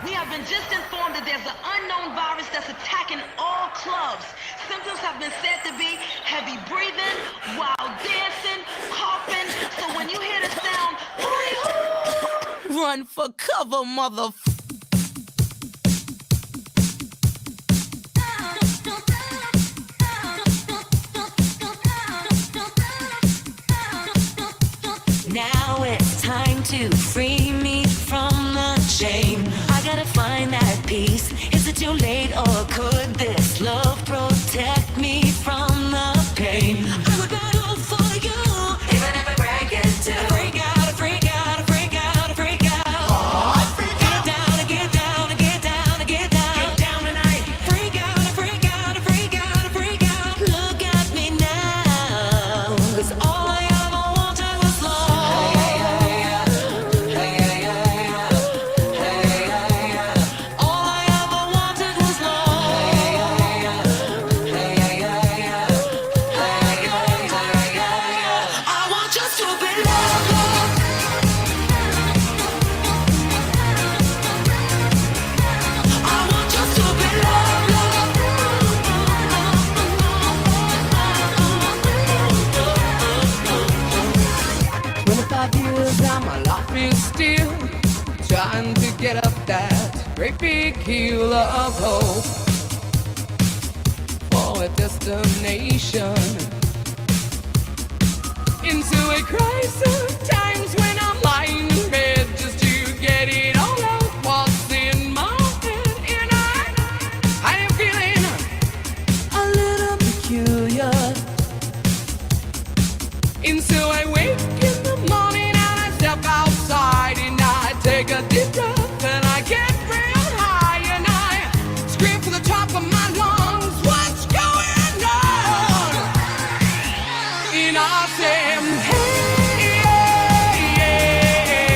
We have been just informed that there's an unknown virus that's attacking all clubs. Symptoms have been said to be heavy breathing, wild dancing, coughing. So when you hear the sound, run for cover, motherfucker. Now it's time to free me from the shame. I gotta find that peace. Is it too late or could this love protect me from the pain? I would battle for you, even if I break it too. Freak out, freak out, freak out, freak out. Oh, freak out. Get down, get down, get down, get down. Get down tonight. Freak out, freak out, freak out, freak out. Look at me now, 'cause all I ever wanted was love. Still trying to get up that great big hill of hope for a destination into a crisis. Times when I'm lying in bed just to get it all out what's in my head, and I am feeling a little peculiar. And so I wake in the morning, step outside and I take a deep breath and I get real high and I scream from the top of my lungs, what's going on? And I say, hey, yeah, yeah.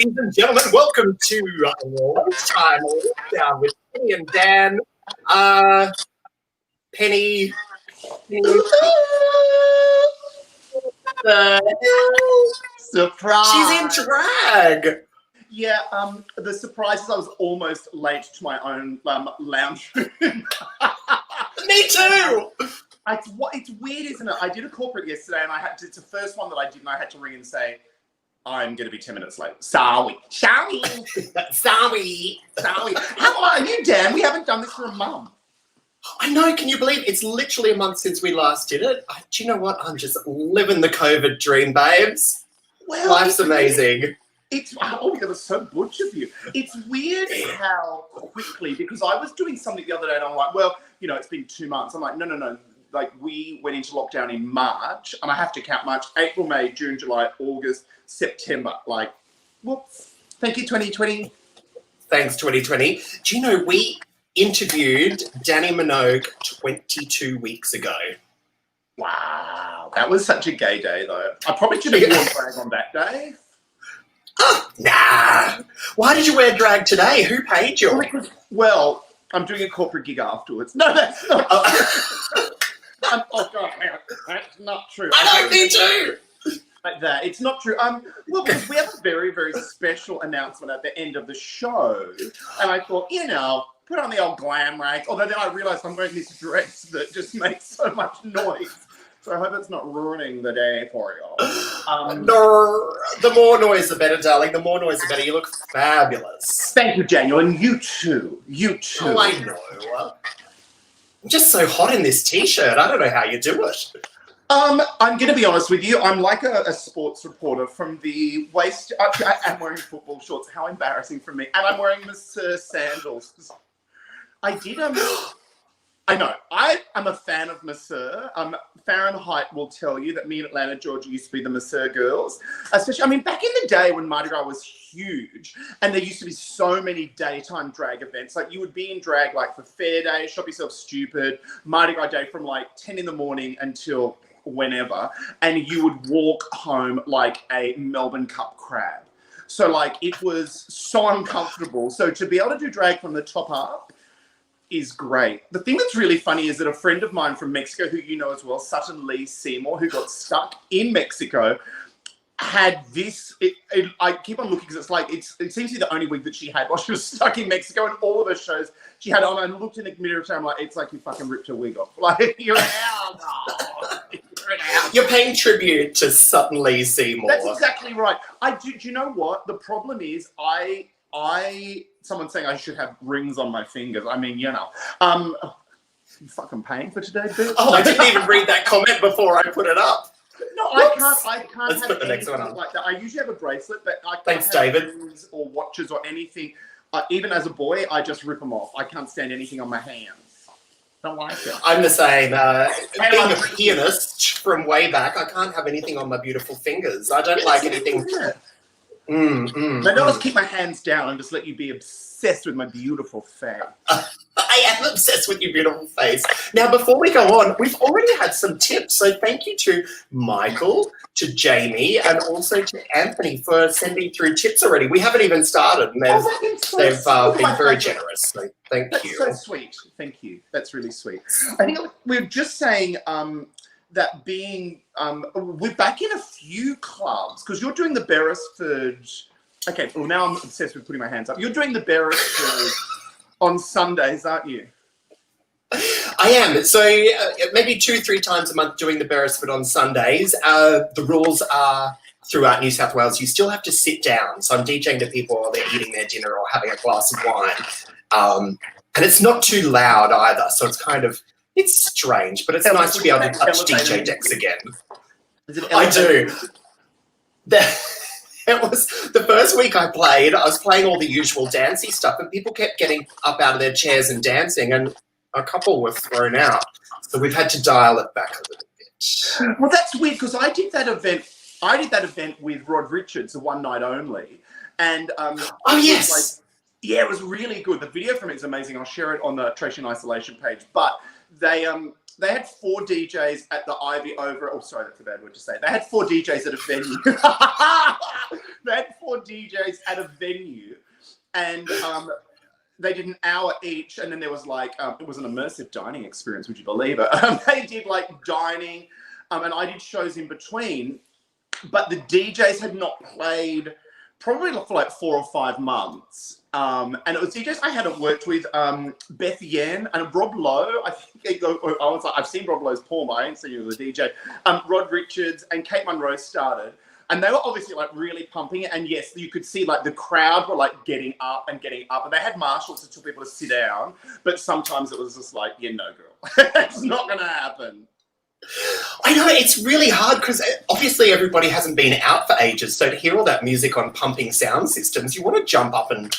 ladies and gentlemen. Welcome to Lunchtime Lockdown with Penny and Dan. Penny. Surprise! She's in drag. Yeah, the surprise is I was almost late to my own lounge room. Me too. It's weird, isn't it? I did a corporate yesterday, and it's the first one that I did, and I had to ring and say, I'm going to be 10 minutes late. Sorry. Sorry. How are you, Dan? We haven't done this for a month. I know. Can you believe it's literally a month since we last did it? Do you know what? I'm just living the COVID dream, babes. Well, Life's amazing. Oh, that was so butch of you. It's weird how quickly, because I was doing something the other day, and I'm like, well, it's been 2 months. I'm like, no. Like, we went into lockdown in March, and I have to count March, April, May, June, July, August, September. Like, whoops. Thank you, 2020. Thanks, 2020. Do you know, we interviewed Danny Minogue 22 weeks ago. Wow. That was such a gay day, though. I probably should have worn drag on that day. Nah. Why did you wear drag today? Who paid you? Well, I'm doing a corporate gig afterwards. No, that's not true. Oh, God, man. That's not true. I know, me too. Like that. It's not true. Well, because we have a very, very special announcement at the end of the show. And I thought, put on the old glam rag. Although then I realised I'm wearing this dress that just makes so much noise. So I hope it's not ruining the day for you. No, the more noise, the better, darling. The more noise, the better. You look fabulous. Thank you, Daniel. And you too. You too. Oh, I know. I'm just so hot in this T-shirt. I don't know how you do it. I'm going to be honest with you. I'm like a sports reporter from the waist. I am wearing football shorts. How embarrassing for me. And I'm wearing Mr. Sandals. I did I know. I am a fan of Masseur. Fahrenheit will tell you that me and Atlanta, Georgia used to be the Masseur girls. Especially, back in the day when Mardi Gras was huge and there used to be so many daytime drag events. Like, you would be in drag, like, for Fair Day, Shop Yourself Stupid, Mardi Gras Day from, like, 10 in the morning until whenever. And you would walk home like a Melbourne Cup crab. So, like, it was so uncomfortable. So to be able to do drag from the top up is great. The thing that's really funny is that a friend of mine from Mexico, who you know as well, Sutton Lee Seymour, who got stuck in Mexico, had this. I keep on looking because it's like it seems to be the only wig that she had while she was stuck in Mexico, and all of her shows she had on. And I looked in the mirror, and I'm like, it's like you fucking ripped her wig off. Like, you're out. You're paying tribute to Sutton Lee Seymour. That's exactly right. Do you know what the problem is? Someone's saying I should have rings on my fingers. You fucking paying for today, bitch? Oh, I didn't even read that comment before I put it up. No, Whoops. I can't Let's have put the next one on. like that. I usually have a bracelet, but I can't Thanks, have David. rings or watches or anything. Even as a boy, I just rip them off. I can't stand anything on my hands. Don't like it. I'm the same. Being a pianist from way back, I can't have anything on my beautiful fingers. I don't like anything. Maybe I'll just keep my hands down and just let you be obsessed with my beautiful face. I am obsessed with your beautiful face. Now, before we go on, we've already had some tips. So thank you to Michael, to Jamie, and also to Anthony for sending through tips already. We haven't even started, and they've been very generous. So thank you. That's so sweet. Thank you. That's really sweet. I think we're just saying that we're back in a few clubs because you're doing the Beresford. Okay, well, now I'm obsessed with putting my hands up. You're doing the Beresford on Sundays, aren't you? I am. So maybe 2-3 times a month doing the Beresford on Sundays. The rules are throughout New South Wales, you still have to sit down. So I'm DJing to people while they're eating their dinner or having a glass of wine. And it's not too loud either. So it's strange, but it's nice to be able to touch DJ decks again. I do. It was the first week I played, I was playing all the usual dancey stuff and people kept getting up out of their chairs and dancing and a couple were thrown out. So we've had to dial it back a little bit. Well, that's weird because I did that event with Rod Richards, the one night only. And oh, yes. It was really good. The video from it is amazing. I'll share it on the Tracy in Isolation page. But they they had 4 DJs at the Ivy over. Oh, sorry, that's a bad word to say. They had 4 DJs at a venue. They had 4 DJs at a venue, and they did an hour each, and then there was like it was an immersive dining experience. Would you believe it? They did like dining, and I did shows in between. But the DJs had not played probably for like 4 or 5 months. And it was DJs I hadn't worked with, Beth Yen and Rob Lowe. I think I was like, I've seen Rob Lowe's porn, but I ain't seen you as a DJ. Rod Richards and Kate Munro started. And they were obviously like really pumping it. And yes, you could see like the crowd were like getting up. And they had marshals to tell people to sit down. But sometimes it was just like, yeah, no, girl. It's not going to happen. I know, it's really hard because obviously everybody hasn't been out for ages. So to hear all that music on pumping sound systems, you want to jump up and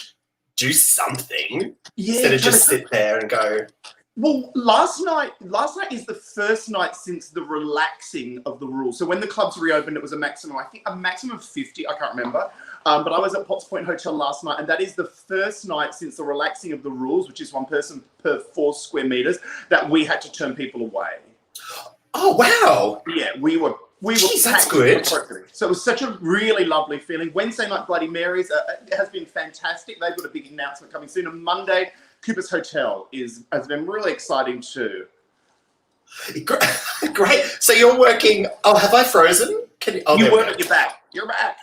do something instead of just sit there and go. Well, last night is the first night since the relaxing of the rules. So when the clubs reopened, it was a maximum of 50. I can't remember. But I was at Potts Point Hotel last night, and that is the first night since the relaxing of the rules, which is 1 person per 4 square meters, that we had to turn people away. Oh, wow. Yeah, we were. Jeez, that's good. So it was such a really lovely feeling. Wednesday night, Bloody Marys has been fantastic. They've got a big announcement coming soon. And Monday, Cooper's Hotel has been really exciting too. Great. So you're working. Oh, have I frozen? You weren't at your back. You're back.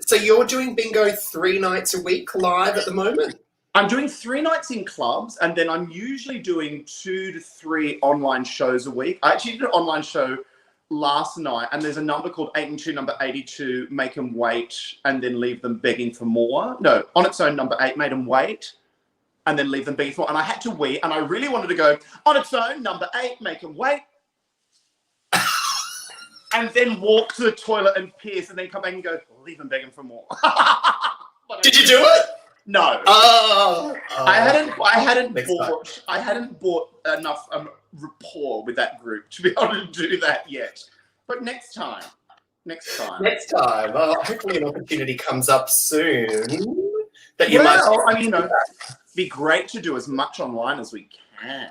So you're doing bingo 3 nights a week live at the moment? I'm doing 3 nights in clubs, and then I'm usually doing 2 to 3 online shows a week. I actually did an online show last night, and there's a number called 8 and 2, number 82, make them wait and then leave them begging for more. No, on its own, number 8, made them wait and then leave them begging for more. And I had to wee, and I really wanted to go, on its own, number 8, make them wait. And then walk to the toilet and piss, and then come back and go, leave them begging for more. Did you do it? No. Oh. I hadn't bought enough rapport with that group to be able to do that yet. But next time. Well, hopefully an opportunity comes up soon. That you it'd be great to do as much online as we can.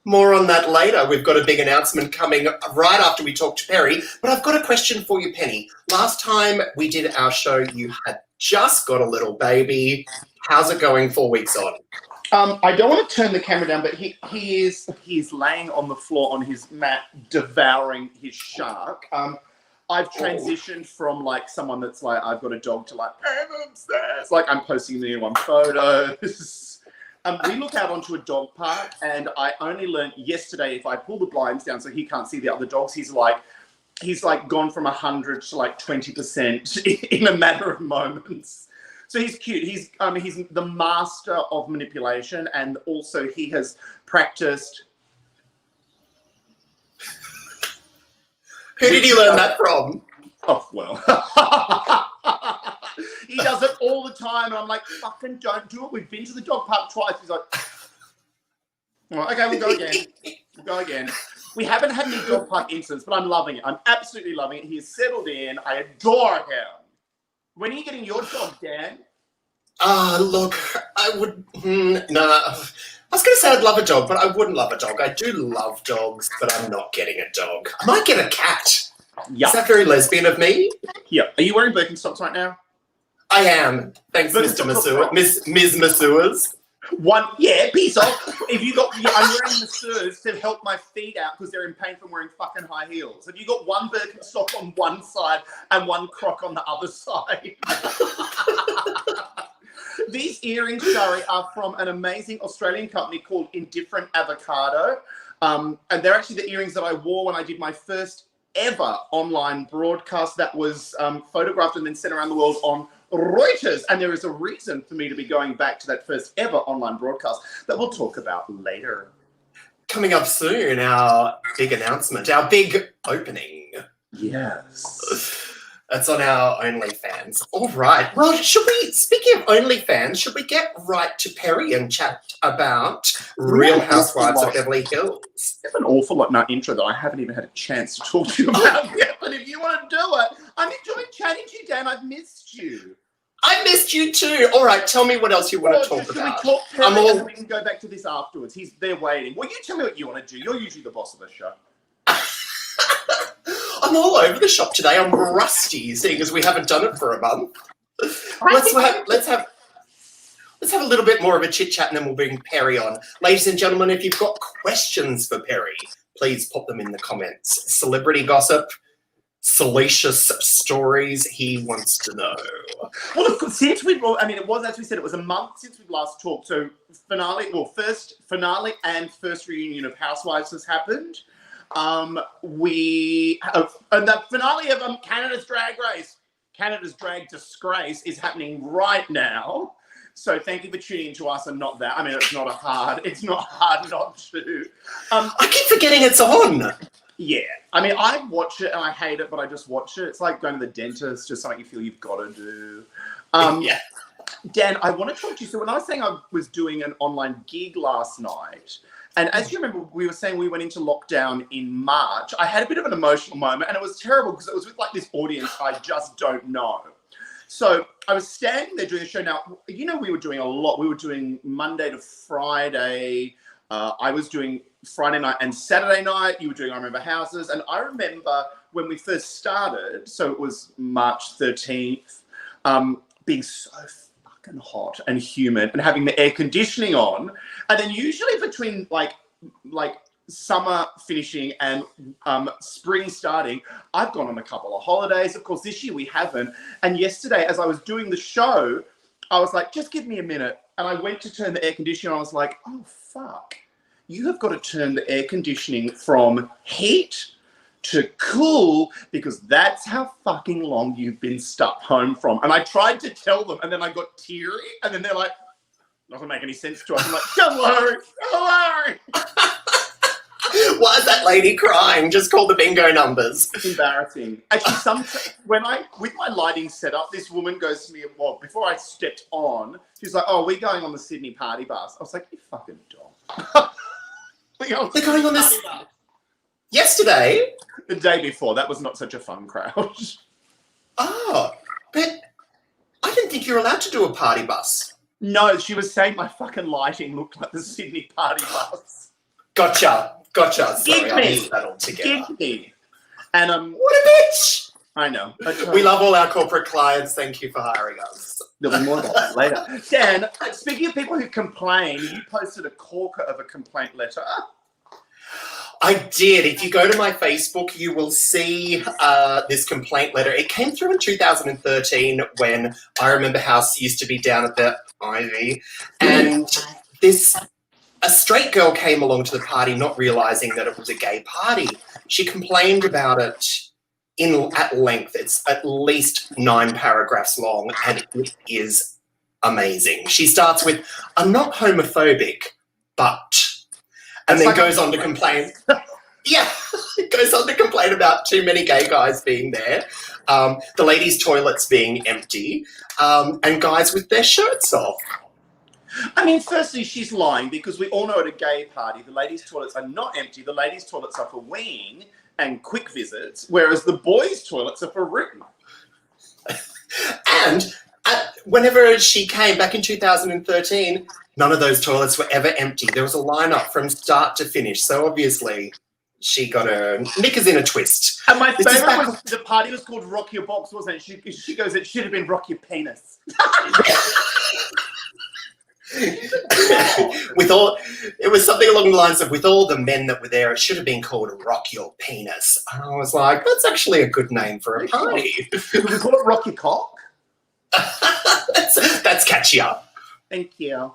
More on that later. We've got a big announcement coming right after we talk to Perry. But I've got a question for you, Penny. Last time we did our show, you had just got a little baby. How's it going 4 weeks on? I don't want to turn the camera down, but he is laying on the floor on his mat, devouring his shark. I've transitioned from like someone that's like, I've got a dog, to like, I'm obsessed. Like I'm posting the one photos. We look out onto a dog park, and I only learned yesterday if I pull the blinds down so he can't see the other dogs, he's like gone from 100 to like 20% in a matter of moments. So he's cute. He's the master of manipulation, and also he has practiced. Who did he learn that from? Oh, well. He does it all the time, and I'm like, fucking don't do it. We've been to the dog park twice. He's like, well, okay, we'll go again. We haven't had any dog park incidents, but I'm loving it. I'm absolutely loving it. He's settled in. I adore him. When are you getting your dog, Dan? Look, I would... no. I was going to say I'd love a dog, but I wouldn't love a dog. I do love dogs, but I'm not getting a dog. I might get a cat. Yeah. Is that very lesbian of me? Yeah. Are you wearing Birkenstocks right now? I am. Thanks, Mr. Masua. Ms. Masuas. Peace off. I'm wearing masseurs to help my feet out because they're in pain from wearing fucking high heels. Have you got one Birkenstock on one side and one Croc on the other side? These earrings, Shari, are from an amazing Australian company called Indifferent Avocado. And they're actually the earrings that I wore when I did my first ever online broadcast that was photographed and then sent around the world on Reuters. And there is a reason for me to be going back to that first ever online broadcast that we'll talk about later. Coming up soon, our big announcement, our big opening. Yes. That's on our OnlyFans. All right. Well, speaking of OnlyFans, should we get right to Perry and chat about Real Housewives of Beverly Hills? There's an awful lot in our intro that I haven't even had a chance to talk to you about yet. But if you want to do it, I'm enjoying chatting to you, Dan. I've missed you. I missed you too. All right, tell me what else you want to talk Should about. we talk Perry I'm all- and then we can go back to this afterwards? They're waiting. Well, you tell me what you want to do. You're usually the boss of the show. I'm all over the shop today. I'm rusty, seeing as we haven't done it for a month. Let's have a little bit more of a chit chat, and then we'll bring Perry on. Ladies and gentlemen, if you've got questions for Perry, please pop them in the comments. Celebrity gossip, salacious stories he wants to know. Well, look, it was, as we said, it was a month since we last talked. So first finale and first reunion of Housewives has happened. And the finale of Canada's Drag Race, Canada's Drag Disgrace, is happening right now. So thank you for tuning into us and not that. I mean, it's not hard not to. I keep forgetting it's on. Yeah. I mean, I watch it and I hate it, but I just watch it. It's like going to the dentist, just something you feel you've got to do. Yeah. Dan, I want to talk to you. So when I was saying I was doing an online gig last night, and as you remember, we were saying we went into lockdown in March, I had a bit of an emotional moment, and it was terrible because it was with like this audience I just don't know. So I was standing there doing the show. Now, you know, we were doing a lot. We were doing Monday to Friday. I was doing Friday night and Saturday night. You were doing I Remember Houses. And I remember when we first started, so it was March 13th, being so fucking hot and humid and having the air conditioning on. And then usually between like summer finishing and spring starting, I've gone on a couple of holidays. Of course, this year we haven't. And yesterday, as I was doing the show, I was like, just give me a minute. And I went to turn the air conditioning on. I was like, oh, fuck. You have got to turn the air conditioning from heat to cool because that's how fucking long you've been stuck home from. And I tried to tell them, and then I got teary, and then they're like, doesn't make any sense to us. I'm like, don't worry, don't worry. Why is that lady crying? Just call the bingo numbers. It's embarrassing. Actually, with my lighting set up, this woman goes to me, well, before I stepped on, she's like, oh, we're going on the Sydney party bus. I was like, you fucking dog. They're going on this yesterday? The day before. That was not such a fun crowd. Oh, but I didn't think you were allowed to do a party bus. No, she was saying my fucking lighting looked like the Sydney party bus. Gotcha. Sorry, I me. missed that altogether. Give me. And What a bitch! I know. We love all our corporate clients. Thank you for hiring us. There'll be more about that later. Dan, speaking of people who complain, you posted a corker of a complaint letter. I did. If you go to my Facebook, you will see this complaint letter. It came through in 2013 when I Remember House used to be down at the Ivy. And a straight girl came along to the party not realising that it was a gay party. She complained about it at length. It's at least 9 paragraphs long, and it is amazing. She starts with, I'm not homophobic, but... And then goes on to complain. Yeah, it goes on to complain about too many gay guys being there, the ladies' toilets being empty, and guys with their shirts off. I mean, firstly, she's lying because we all know at a gay party, the ladies' toilets are not empty. The ladies' toilets are for weeing and quick visits, whereas the boys' toilets are for room. And whenever she came back in 2013, none of those toilets were ever empty. There was a lineup from start to finish. So obviously, she got her knickers in a twist. And my favourite was the party was called Rock Your Box, wasn't it? She goes, it should have been Rock Your Penis. It was something along the lines of, with all the men that were there, it should have been called Rock Your Penis. And I was like, that's actually a good name for a party. Could we call it Rock Your Cock? That's catchier. Thank you.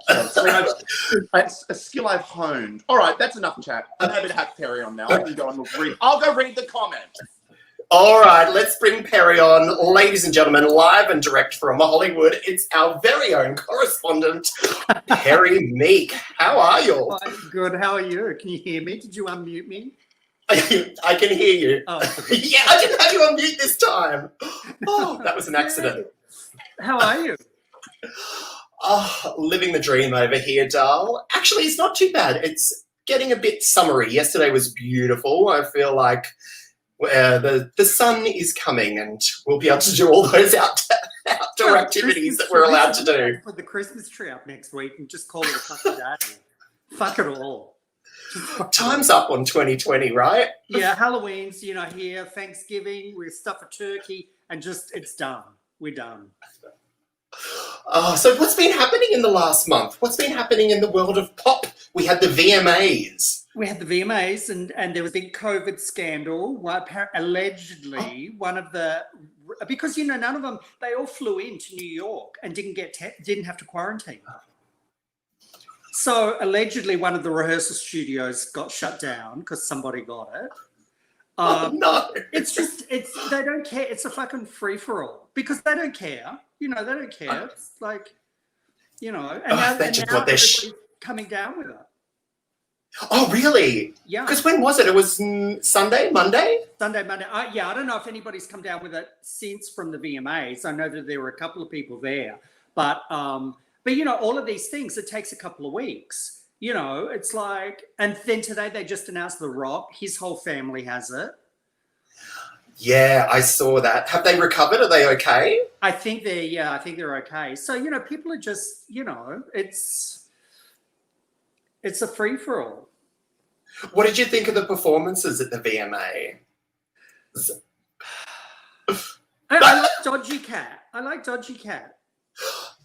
It's a skill I've honed. All right, that's enough chat. I'm happy to have Perry on now. I'll go read the comments. All right, let's bring Perry on. Ladies and gentlemen, live and direct from Hollywood, it's our very own correspondent, Perry Meek. How are you? I'm good. How are you? Can you hear me? Did you unmute me? I can hear you. Oh. Yeah, I didn't have you on mute this time. Oh, that was an accident. How are you? Oh, living the dream over here, Dal. Actually, it's not too bad. It's getting a bit summery. Yesterday was beautiful. I feel like the sun is coming and we'll be able to do all those outdoor activities that we're allowed to do. Put the Christmas tree up next week and just call it a fucking day. Fuck it all. Time's up on 2020, right? Yeah, Halloween's, here, Thanksgiving, we stuff a turkey, and just, it's done. We're done. Oh, so what's been happening in the last month? What's been happening in the world of pop? We had the VMAs. We had the VMAs, and there was a big COVID scandal. Allegedly, one of the, because none of them, they all flew into New York and didn't have to quarantine. So allegedly, one of the rehearsal studios got shut down because somebody got it. No. They don't care. It's a fucking free for all because they don't care. They don't care. It's like, and now everybody's coming down with it. Oh, really? Yeah. Because when was it? It was Sunday, Monday? Sunday, Monday. I don't know if anybody's come down with it since from the VMAs. I know that there were a couple of people there, but all of these things, it takes a couple of weeks. It's like, and then today they just announced The Rock. His whole family has it. Yeah, I saw that. Have they recovered? Are they okay? I think they're okay. So, people are just, it's a free for all. What did you think of the performances at the VMA? I like Dodgy Cat.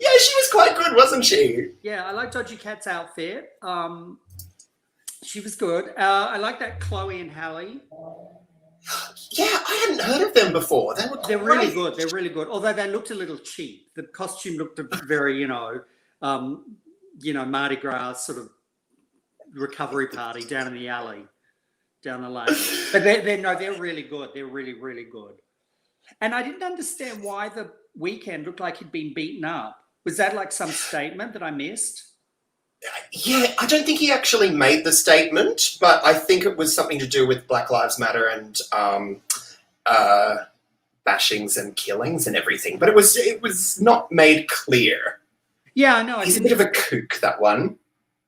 Yeah, she was quite good, wasn't she? Yeah, I like Dodgy Cat's outfit. She was good. I like that Chloe and Halle. Yeah, I hadn't heard of them before. They're really good. They're really good. Although they looked a little cheap. The costume looked very, Mardi Gras sort of recovery party down in the alley, down the lane. But they're really good. They're really, really good. And I didn't understand why the Weeknd looked like he'd been beaten up. Was that like some statement that I missed? Yeah, I don't think he actually made the statement, but I think it was something to do with Black Lives Matter and bashings and killings and everything. But it was not made clear. Yeah, I know. He's a bit of a kook, that one.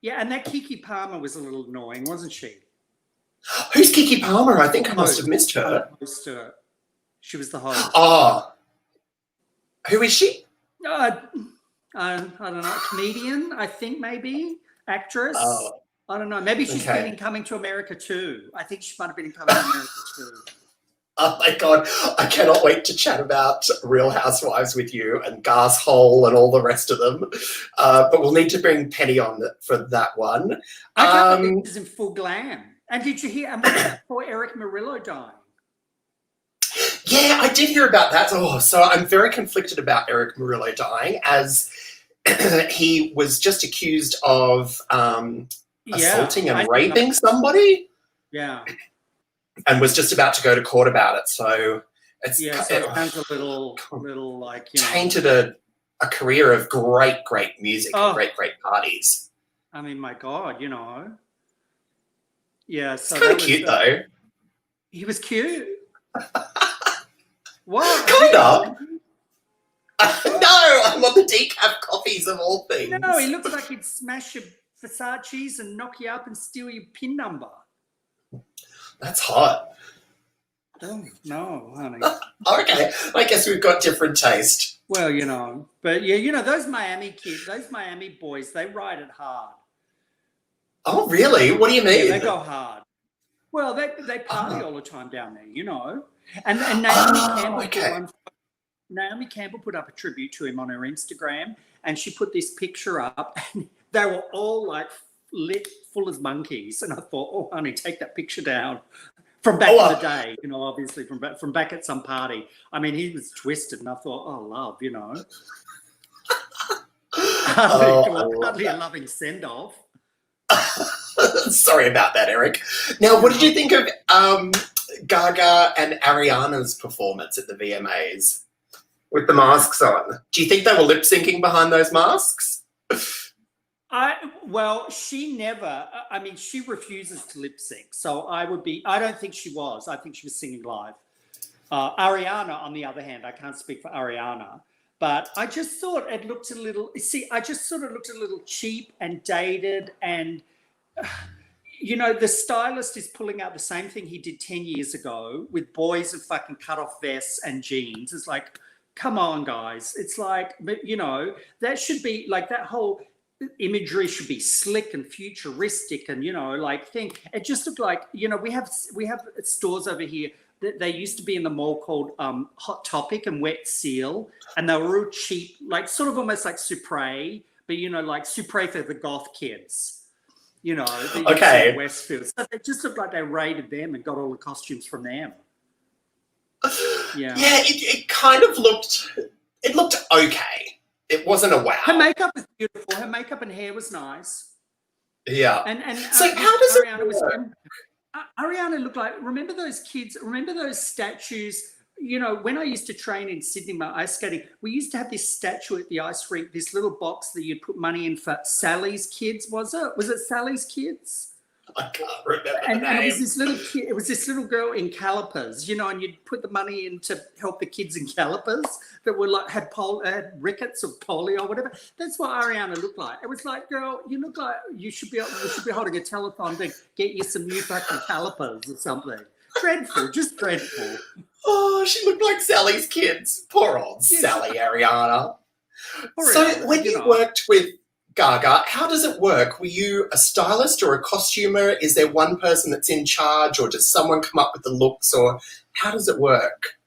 Yeah, and that Kiki Palmer was a little annoying, wasn't she? Who's Kiki Palmer? I think I must have missed her. She was the host. Oh. Who is she? I don't know. Comedian, I think, maybe. Actress. Oh. I don't know. Maybe she's been in Coming to America too. I think she might have been in Coming to America too. Oh my God, I cannot wait to chat about Real Housewives with you and Gas Hole and all the rest of them. But we'll need to bring Penny on for that one. I can't believe this is in full glam. And did you hear, and what's that poor Eric Murillo dying? Yeah, I did hear about that. Oh, so I'm very conflicted about Eric Murillo dying, as he was just accused of assaulting and raping somebody. Yeah. And was just about to go to court about it. So it's it sounds a little like, tainted a career of great music and great parties. I mean, my God, Yeah, so it's kind of cute though. He was cute. What? Kind of. No, I'm on the decaf coffees of all things. No, he looks like he'd smash your Versace's and knock you up and steal your PIN number. That's hot. Oh, no, honey. Okay, I guess we've got different taste. Well, but yeah, those Miami kids, those Miami boys, they ride it hard. Oh, really? What do you mean? Yeah, they go hard. Well, they party all the time down there, And Naomi Campbell put up a tribute to him on her Instagram, and she put this picture up, and they were all like lit full as monkeys. And I thought, oh, honey, take that picture down. From back in the day, obviously from back at some party. I mean, he was twisted, and I thought, oh, love, hardly a loving send-off. Sorry about that, Eric. Now, what did you think of Gaga and Ariana's performance at the VMAs with the masks on? Do you think they were lip-syncing behind those masks? She refuses to lip sync. So I don't think she was. I think she was singing live. Ariana, on the other hand, I can't speak for Ariana, but I just thought it looked a little, looked a little cheap and dated. And, the stylist is pulling out the same thing he did 10 years ago with boys in fucking cut off vests and jeans. It's like, come on, guys. It's like, but you know, that should be like that whole imagery should be slick and futuristic, and you know, like think. It just looked like, you know, we have stores over here. They used to be in the mall called Hot Topic and Wet Seal, and they were real cheap, like sort of almost like Supre, but you know, like Supre for the goth kids. You know, Okay. Westfield. So they just looked like they raided them and got all the costumes from them. Yeah. Yeah, it kind of looked. It looked okay. It wasn't a wow. Her makeup was beautiful. Her makeup and hair was nice. Yeah. And So how does it Ariana work? Ariana looked like, remember those kids, remember those statues? You know, when I used to train in Sydney, my ice skating, we used to have this statue at the ice rink, this little box that you'd put money in for Sally's Kids, was it? Was it Sally's Kids? I can't remember the And name. it was this little kid, it was this little girl in calipers, you know, and you'd put the money in to help the kids in calipers that were like had rickets or polio or whatever. That's what Ariana looked like. It was like, girl, you look like you should be holding a telethon to get you some new fucking calipers or something. Dreadful, just dreadful. Oh, she looked like Sally's Kids. Poor old Sally Ariana. So Ariana, when you worked with Gaga, how does it work? Were you a stylist or a costumer? Is there one person that's in charge, or does someone come up with the looks, or how does it work?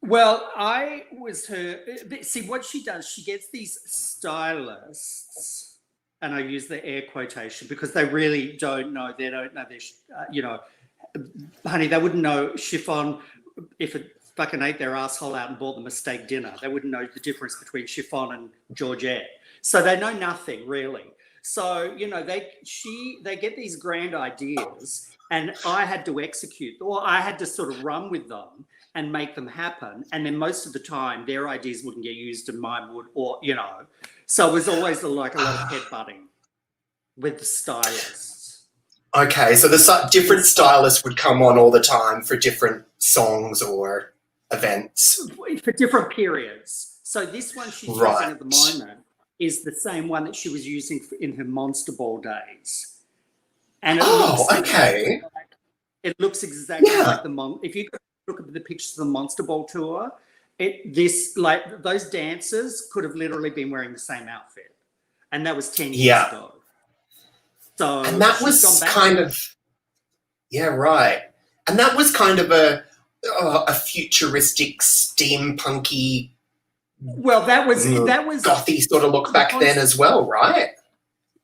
Well, I was her. See, what she does, she gets these stylists, and I use the air quotation because they really don't know. They don't know their, you know, honey, they wouldn't know chiffon if it fucking ate their asshole out and bought them a steak dinner. They wouldn't know the difference between chiffon and Georgette. So they know nothing really. So, you know, they get these grand ideas, and I had to execute, or I had to sort of run with them and make them happen. And then most of the time their ideas wouldn't get used and mine would, or, you know. So it was always like a lot of headbutting with the stylists. Okay, so the different stylists would come on all the time for different songs or events. For different periods. So this one she's using at the moment is the same one that she was using in her Monster Ball days. And it looks okay. It looks exactly like the if you look at the pictures of the Monster Ball tour, those dancers could have literally been wearing the same outfit. And that was 10 years ago. So and that was kind of, and that was kind of a futuristic, steampunky, well, that was gothy sort of look back then as well, right?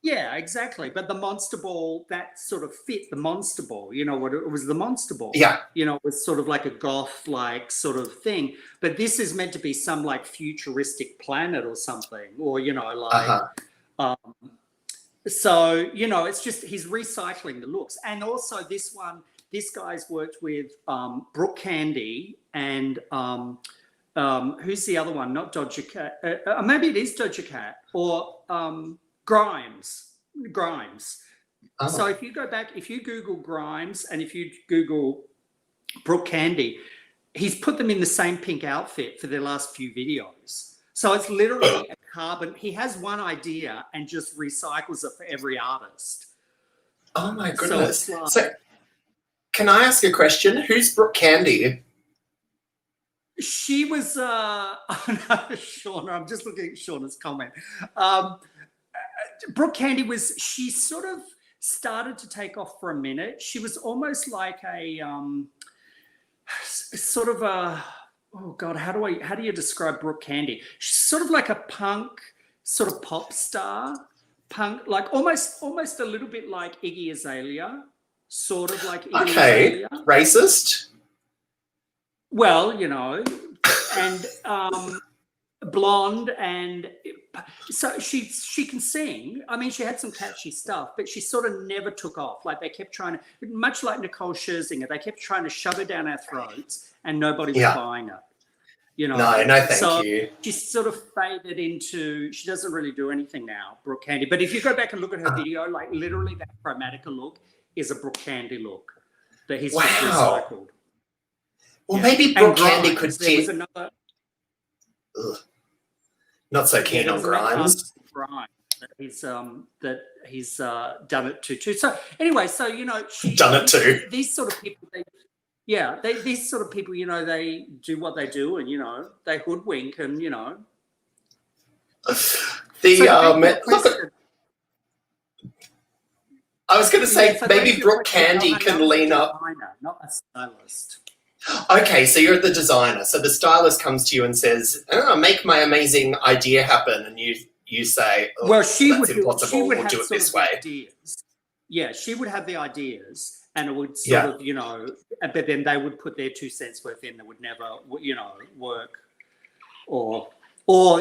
Yeah, exactly. But the Monster Ball, that sort of fit the Monster Ball. You know what? It was the Monster Ball. Yeah. You know, it was sort of like a goth-like sort of thing. But this is meant to be some like futuristic planet or something, or you know, like. So you know, it's just he's recycling the looks, and also this guy's worked with Brooke Candy and. Who's the other one? Not Doja Cat. Maybe it is Doja Cat or Grimes. Oh. So if you go back, if you Google Grimes and if you Google Brooke Candy, he's put them in the same pink outfit for their last few videos. So it's literally a carbon. He has one idea and just recycles it for every artist. Oh my goodness. So can I ask a question? Who's Brooke Candy? She was, Shauna, I'm just looking at Shauna's comment. Brooke Candy she sort of started to take off for a minute. She was almost like a, sort of a, oh God, how do you describe Brooke Candy? She's sort of like a punk, sort of pop star, like almost a little bit like Iggy Azalea, sort of like Iggy Azalea. Racist? Well, you know, and blonde, and so she can sing. I mean, she had some catchy stuff, but she sort of never took off. Like they kept trying to, much like Nicole Scherzinger, they kept trying to shove her down our throats, and nobody was buying it. You know, no, thank you. She sort of faded into. She doesn't really do anything now, Brooke Candy. But if you go back and look at her video, like literally that Chromatica look is a Brooke Candy look that he's just recycled. Well, maybe Brooke Candy could teach. Not so keen on Grimes. That he's done it too. So anyway, so you know, done it too. These sort of people, Yeah, these sort of people, you know, they do what they do, and you know, they hoodwink, and you know. Look, I was going to say maybe Brooke Candy can lean up. Not a stylist. Okay, so you're the designer. So the stylist comes to you and says, "Make my amazing idea happen," and you say, "Well, she that's would impossible. She would we'll have do it this way." Ideas. Yeah, she would have the ideas, and it would sort of, you know, but then they would put their 2 cents worth in that would never, you know, work, or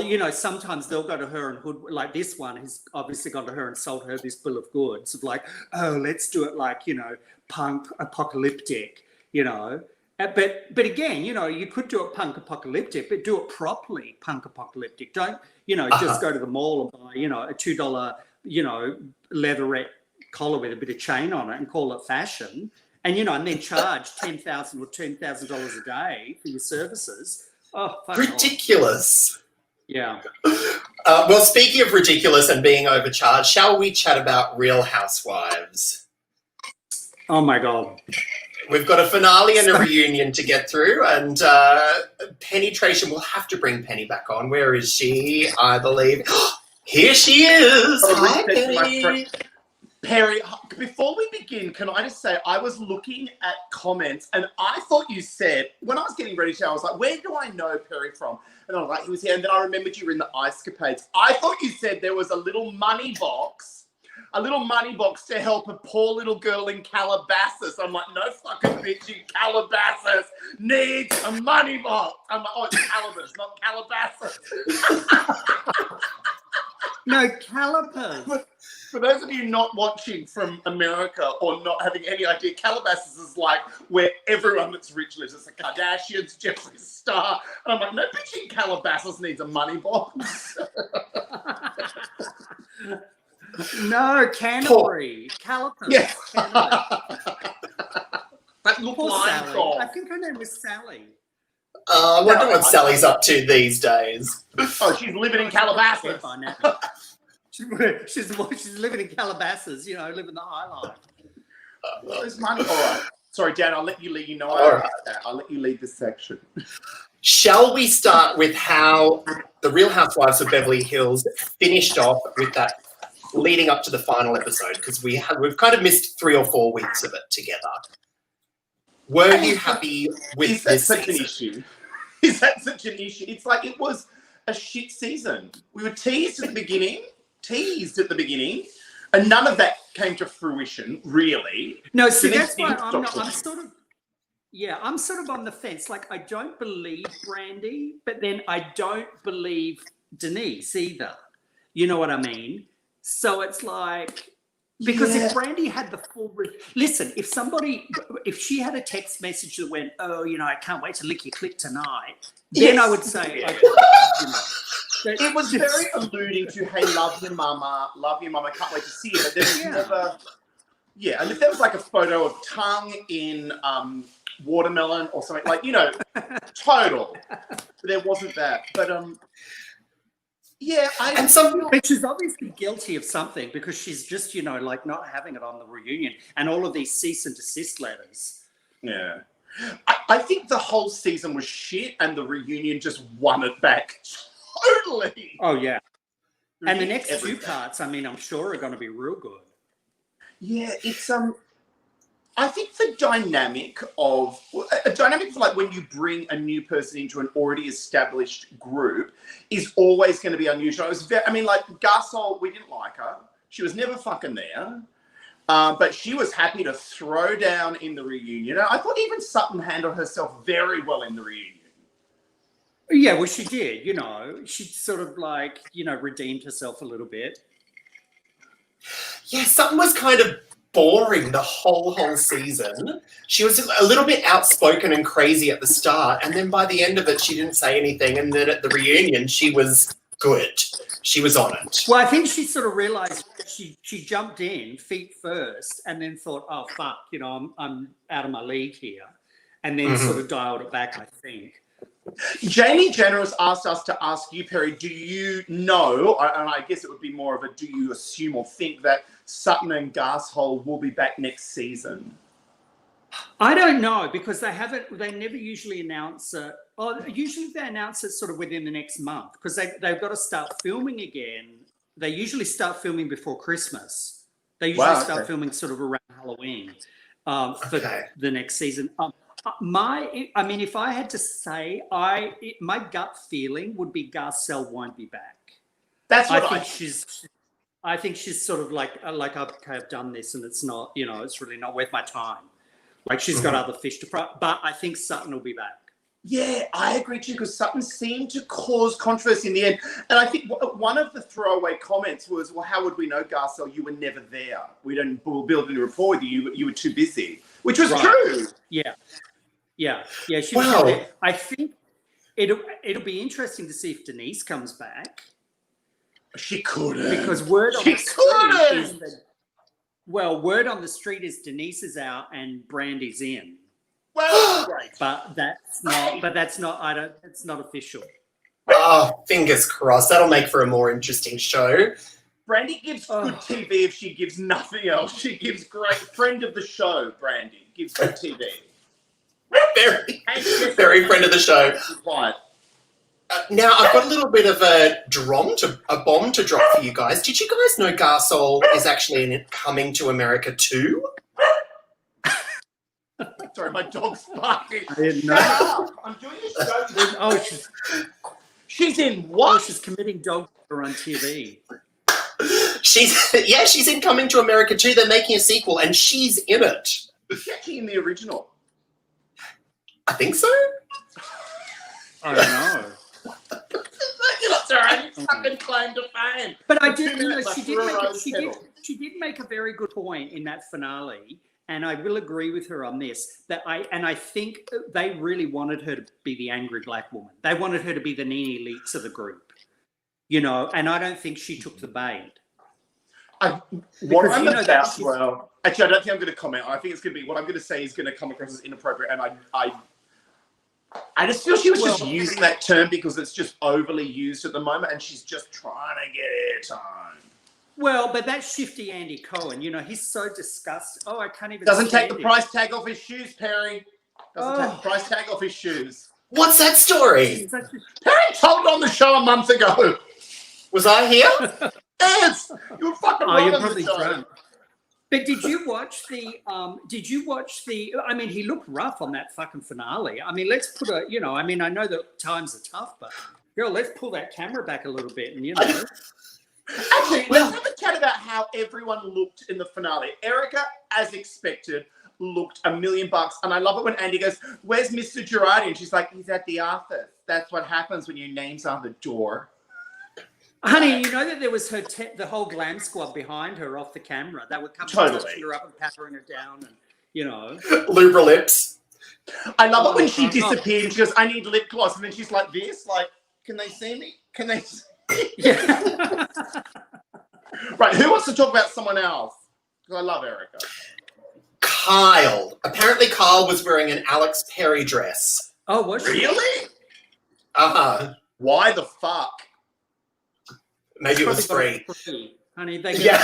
you know, sometimes they'll go to her and like this one has obviously gone to her and sold her this bill of goods of like, oh, let's do it like, you know, punk apocalyptic, you know. But again, you know, you could do it punk apocalyptic, but do it properly punk apocalyptic. Don't, you know, just go to the mall and buy, you know, a $2, you know, leatherette collar with a bit of chain on it and call it fashion, and you know, and then charge $10,000 or $10,000 a day for your services. Oh, ridiculous! Yeah. Well, speaking of ridiculous and being overcharged, shall we chat about Real Housewives? Oh my God. We've got a finale and a reunion to get through, and Penetration will have to bring Penny back on. Where is she? I believe. Here she is. Hi, Penny. Perry, before we begin, can I just say, I was looking at comments and I thought you said, when I was getting ready to, I was like, where do I know Perry from? And I was like, he was here. And then I remembered you were in the Ice Capades. I thought you said there was a little money box to help a poor little girl in Calabasas. I'm like, no fucking bitch in Calabasas needs a money box. I'm like, oh, it's Calabas, not Calabasas. No, Calipers. For those of you not watching from America or not having any idea, Calabasas is like where everyone that's rich lives. It's the Kardashians, Jeffree Star. And I'm like, no bitch in Calabasas needs a money box. No, Canterbury. Calipers. Yeah. That looked like Sally. I think her name was Sally. I wonder what Sally's up to these days. Oh, she's living in Calabasas. She's living in Calabasas, you know, living the high life. There's money. All right. Sorry, Dan, I'll let you lead. You know, I'll let you lead this section. Shall we start with how the Real Housewives of Beverly Hills finished off with that leading up to the final episode? Because we've kind of missed 3 or 4 weeks of it together. Were you happy with this season? Is that such an issue? It's like it was a shit season. We were teased at the beginning, and none of that came to fruition, really. No, see, that's why I'm sort of on the fence. Like, I don't believe Brandy, but then I don't believe Denise either. You know what I mean? So it's like, because if Brandy had the full... Listen, if she had a text message that went, oh, you know, I can't wait to lick your clit tonight, then I would say... Okay, you know, it was very alluding to, hey, love your mama, can't wait to see you. But there was never... Yeah, and if there was like a photo of tongue in watermelon or something, like, you know, total. But there wasn't that. But, yeah, but she's obviously guilty of something because she's just, you know, like not having it on the reunion and all of these cease and desist letters. Yeah. I think the whole season was shit and the reunion just won it back totally. Oh, yeah. And the next 2 parts, I mean, I'm sure are going to be real good. Yeah, it's I think the dynamic for like when you bring a new person into an already established group is always going to be unusual. Like Garcelle, we didn't like her. She was never fucking there. But she was happy to throw down in the reunion. I thought even Sutton handled herself very well in the reunion. Yeah, well, she did, you know. She sort of like, you know, redeemed herself a little bit. Yeah, Sutton was kind of boring the whole season. She was a little bit outspoken and crazy at the start, and then by the end of it, she didn't say anything. And then at the reunion, she was good. She was on it. Well, I think she sort of realised she jumped in feet first, and then thought, "Oh fuck, you know, I'm out of my league here," and then sort of dialed it back. I think. Jamie Jenner has asked us to ask you, Perry, do you know, and I guess it would be more of a do you assume or think that Sutton and Garcelle will be back next season? I don't know because they never usually announce it. Usually they announce it sort of within the next month because they've got to start filming again. They usually start filming before Christmas. They usually start filming sort of around Halloween for the next season. If I had to say, my gut feeling would be Garcelle won't be back. That's what I think she's sort of like I've done this and it's not, it's really not worth my time. Like she's got other fish to fry, but I think Sutton will be back. Yeah, I agree too, because Sutton seemed to cause controversy in the end. And I think one of the throwaway comments was, well, how would we know, Garcelle? You were never there. We didn't build any rapport with you. You were too busy, which was true. Yeah. She was there. I think it'll be interesting to see if Denise comes back. She couldn't. Because word on the street is Denise is out and Brandy's in. Well, but that's not. It's not official. Oh, fingers crossed. That'll make for a more interesting show. Brandy gives good TV if she gives nothing else. She gives great friend of the show. Brandy gives good TV. Very friend of the show. Right. Now I've got a little bit of a bomb to drop for you guys. Did you guys know Garcelle is actually in Coming to America 2? Sorry, my dog's barking. I didn't know. I'm doing a show. She's in what? Oh, she's committing dog murder on TV. She's in Coming to America 2. They're making a sequel, and she's in it. She's actually in the original. I think so. I don't know. That's all right. It's fucking claim to fame. But I did. She did make a very good point in that finale. And I will agree with her on this, I think they really wanted her to be the angry black woman. They wanted her to be the Nene Leakes of the group, and I don't think she took the bait. Actually, I don't think I'm going to comment. I think it's going to be, what I'm going to say is going to come across as inappropriate. And I just feel she was just using that term because it's just overly used at the moment and she's just trying to get airtime. Well, but that's shifty Andy Cohen. He's so disgusted. Oh, I can't even. Doesn't take the price tag off his shoes, Perry. Doesn't take the price tag off his shoes. What's that story? Perry told on the show a month ago. Was I here? Yes, you were fucking wrong you're on probably the show. drunk. But did you watch the? I mean, he looked rough on that fucking finale. I mean, let's put I know that times are tough, but girl, let's pull that camera back a little bit, and Actually, let's have a chat about how everyone looked in the finale. Erica, as expected, looked $1,000,000. And I love it when Andy goes, "Where's Mr. Girardi?" And she's like, "He's at the office." That's what happens when your name's on the door. Honey, you know that there was the whole glam squad behind her off the camera. They were coming touching her up and pattering her down and, Lubra lips. I love it when she disappeared and she goes, "I need lip gloss." And then she's like this, like, "Can they see me? Can they see?" Yeah. Right, who wants to talk about someone else? Because I love Erica. Kyle. Apparently Kyle was wearing an Alex Perry dress. Oh, was she? Really? Uh-huh. Why the fuck? Maybe it was free. Honey, they get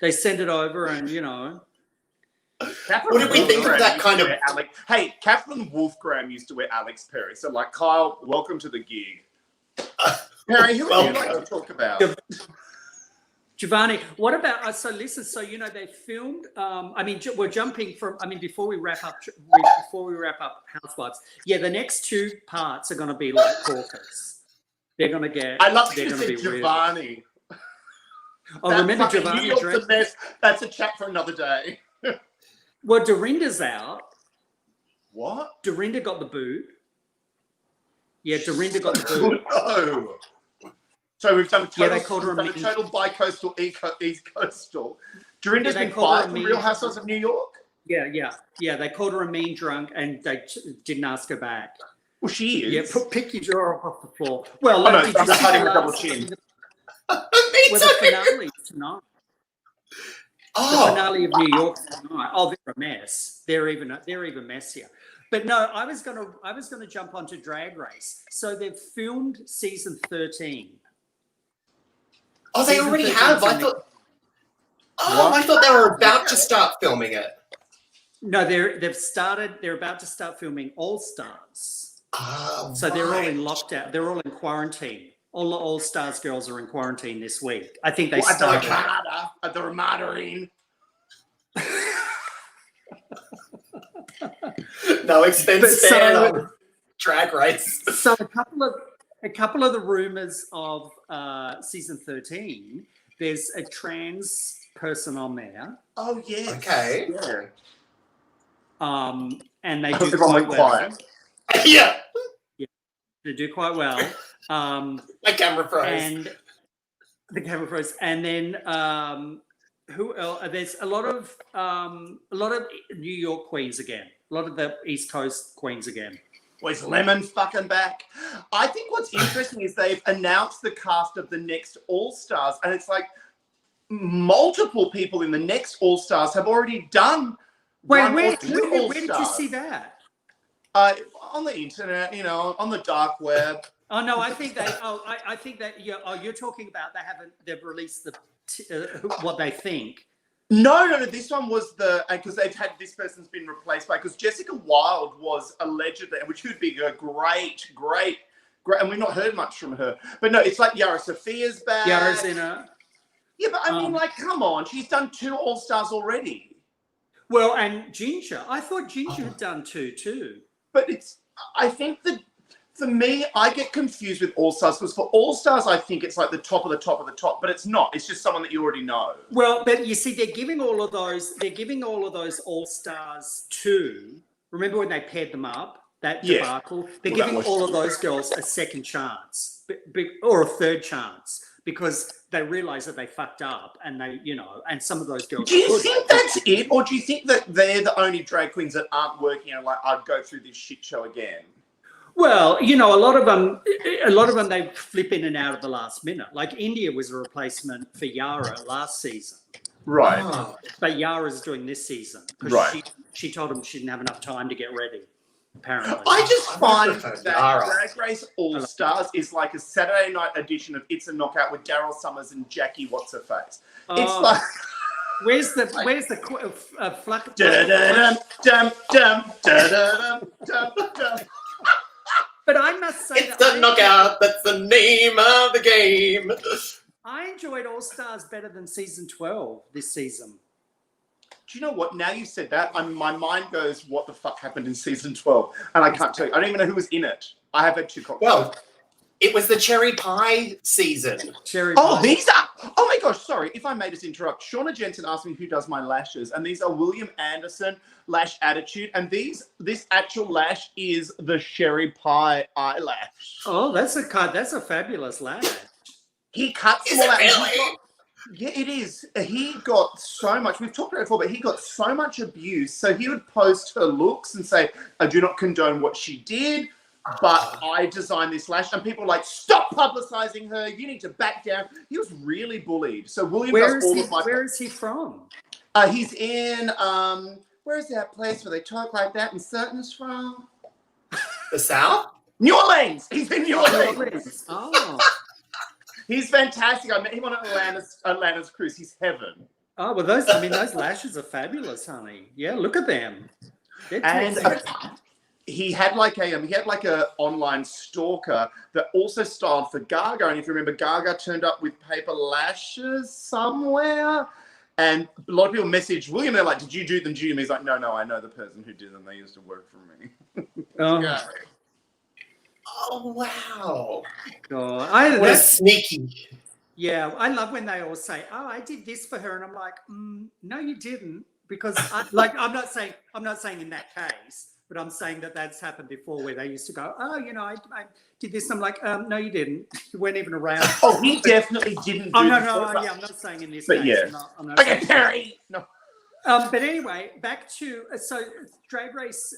they send it over and, What did we think of that kind of... Hey, Catherine Wolfgram used to wear Alex Perry. So, like, Kyle, welcome to the gig. Perry, who would you like to talk about? Giovanni, what about they filmed we're jumping from before we wrap up Housewives. Yeah, the next two parts are going to be like Caucus. They're going to get I love that you said Giovanni. Remember Giovanni? New York's a mess. That's a chat for another day. Well, Dorinda's out. What? Dorinda got the boot. Yeah, Dorinda got the boot. Oh. So we've done they called her a total bi-coastal, east coastal. Dorinda's been fired from Real Housewives of New York? Yeah. They called her a mean drunk and they didn't ask her back. Well, she is. Yeah, pick your jaw off the floor. Well, I'm cutting a double chin. The finale tonight. The finale of New York tonight. Oh, they're a mess. They're even messier. But no, I was gonna jump onto Drag Race. So they've filmed season 13. Oh, they already have. I thought they were about to start filming it. No, they're about to start filming All Stars. Oh, So they're all right. in lockdown. They're all in quarantine. All the All Stars girls are in quarantine this week. I think they Well, started. at the Ramada. No expense But spared so- on Drag Race. So a couple of the rumors of season 13. There's a trans person on there, Oh, yes. Okay. Yeah. and they do Everyone quite went well. quiet. Yeah. They do quite well. My camera froze. And the camera froze. And then who else? There's a lot of New York queens again. A lot of the East Coast queens again. Was Lemon fucking back? I think what's interesting is they've announced the cast of the next All Stars, and it's like multiple people in the next All Stars have already done one Where or two All did you Stars. see that? On the internet, on the dark web. Oh no, I think that. I think that. Yeah. Oh, you're talking about they've released what they think. No. This one was because they've had this person's been replaced by because Jessica Wilde was allegedly, which would be a great, and we've not heard much from her. But no, it's like Yara Sophia's back. Yara's in a. Yeah, but I mean, come on, she's done 2 All Stars already. Well, and Ginger. I thought Ginger had done 2 too. But I think that for me, I get confused with All Stars because for All Stars, I think it's like the top of the top of the top, but it's not. It's just someone that you already know. Well, but you see, they're giving all of those All Stars to. Remember when they paired them up? That debacle. They're giving all of those girls a second chance, or a third chance, because they realise that they fucked up, and and some of those girls. Do you think that's it, or do you think that they're the only drag queens that aren't working and like I'd go through this shit show again? Well, a lot of them, they flip in and out at the last minute. Like India was a replacement for Yara last season. Right. But Yara's doing this season because Right. she told them she didn't have enough time to get ready, apparently. I just find prefer that Yara. Drag Race All Stars is like a Saturday night edition of It's a Knockout with Daryl Summers and Jackie What's-Her-Face. It's Oh. like... Where's the fluck? Dum, dum, dum, dum, dum, dum. But I must say It's the knockout. That's the name of the game. I enjoyed All Stars better than season 12 this season. Do you know what? Now you said that, my mind goes, what the fuck happened in season 12? And I can't tell you. I don't even know who was in it. I have had 2 cocktails. Well, it was the cherry pie season. Oh, these are... Oh my gosh, sorry. If I may just interrupt. Shauna Jensen asked me who does my lashes. And these are William Anderson Lash Attitude. And this actual lash is the cherry pie eyelash. Oh, that's a fabulous lash. He cuts Is them all it out. really? Yeah, it is. He got so much, we've talked about it before, but he got so much abuse. So he would post her looks and say, I do not condone what she did, but I designed this lash. And people were like, stop publicizing her. You need to back down. He was really bullied. So William Where does all is of my... Where is he from? He's in, where's that place where they talk like that in Sutton's from? The South? New Orleans. He's in New Orleans. Oh. He's fantastic. I met him on Atlanta's cruise. He's heaven. Oh, well, those lashes are fabulous, honey. Yeah, look at them. They're And tasty. he had like a online stalker that also styled for Gaga. And if you remember, Gaga turned up with paper lashes somewhere. And a lot of people messaged William. They're like, "Did you do them, Jim?" He's like, "No, I know the person who did them. They used to work for me." Oh, Yeah. Oh, wow. God. What a sneaky. Yeah, I love when they all say, "Oh, I did this for her," and I'm like, "No, you didn't," because I'm not saying in that case, but I'm saying that that's happened before, where they used to go, "Oh, I did this," and I'm like, "No, you didn't. You weren't even around." Oh, he definitely didn't. Oh do no, this. yeah, I'm not saying in this But case. yeah. I'm not Okay, saying- Terry. No. But anyway, back to Drag Race.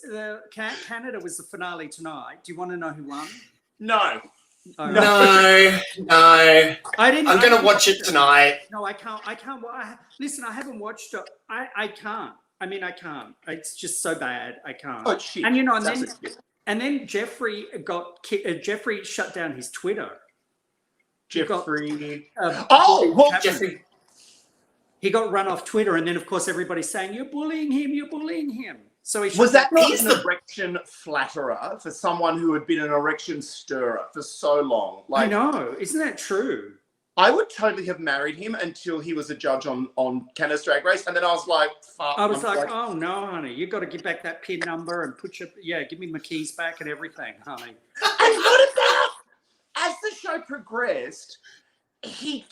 Canada was the finale tonight. Do you want to know who won? No. Oh, No. I didn't. I'm going to watch it tonight. No, I can't. Listen, I haven't watched it. I can't. I mean, I can't. It's just so bad. I can't. Oh, shit. And then Jeffrey Jeffrey shut down his Twitter. Jeffrey. Well, Jeffrey. He got run off Twitter, and then of course everybody's saying you're bullying him, you're bullying him. So he Was that not He's an the- erection flatterer for someone who had been an erection stirrer for so long? I know, isn't that true? I would totally have married him until he was a judge on Canada's Drag Race, and then I was like, "Fuck!" I was like, oh no, honey, you got to give back that PIN number and give me my keys back and everything, honey. And what about as the show progressed? I